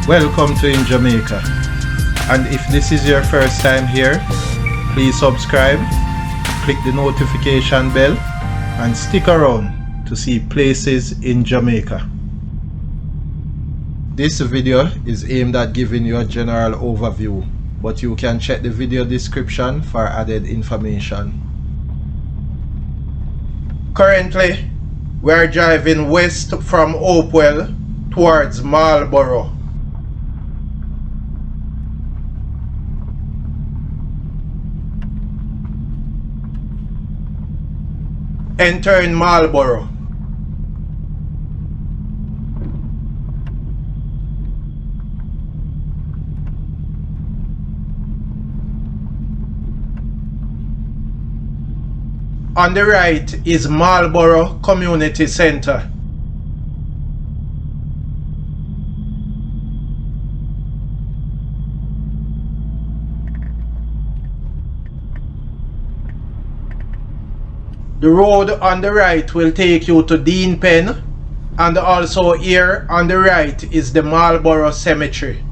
Welcome to In Jamaica. And if this is your first time here, please subscribe, click the notification bell, and stick around to see places in Jamaica. This video is aimed at giving you a general overview, but you can check the video description for added information. Currently, we are driving west from Hopewell towards Marlborough. Entering Marlborough. On the right is Marlborough Community Centre. The road on the right will take you to Dean Pen, and also here on the right is the Marlborough Cemetery.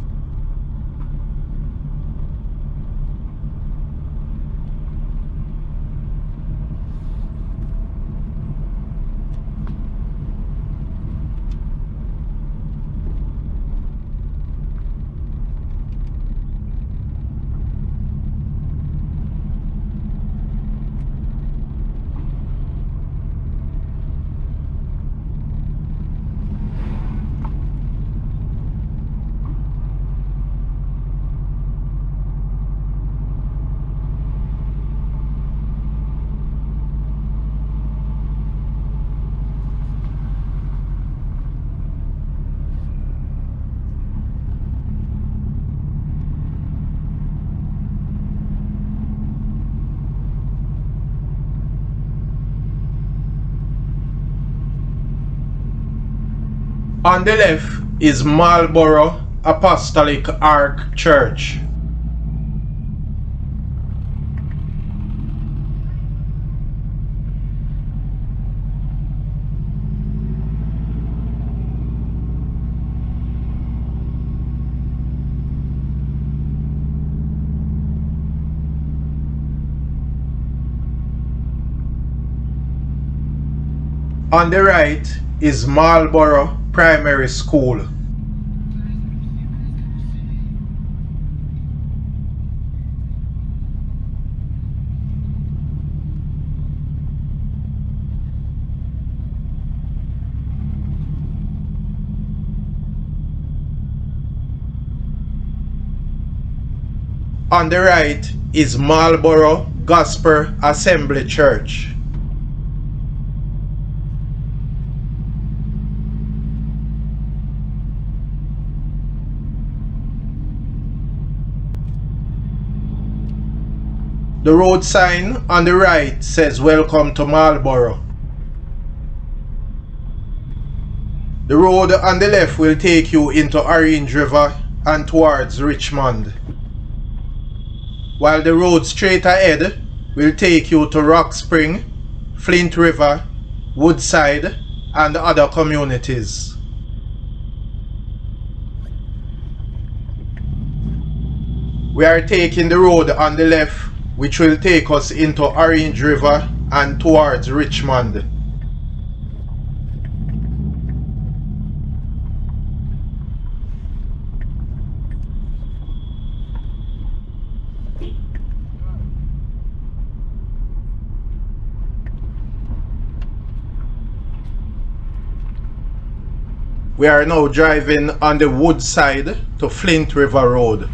On the left is Marlborough Apostolic Ark Church. On the right is Marlborough Primary School. On the right is Marlborough Gospel Assembly Church. The road sign on the right says "Welcome to Marlborough." The road on the left will take you into Orange River and towards Richmond, while the road straight ahead will take you to Rock Spring, Flint River, Woodside, and other communities. We are taking the road on the left, which will take us into Orange River and towards Richmond. We are now driving on the Woodside to Flint River Road.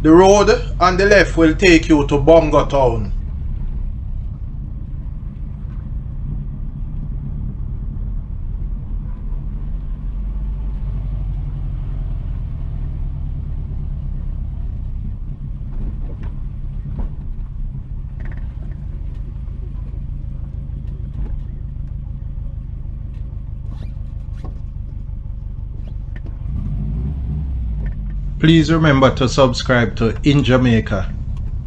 The road on the left will take you to Bongo Town. Please remember to subscribe to In Jamaica.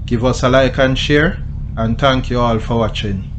Give us a like and share, and thank you all for watching.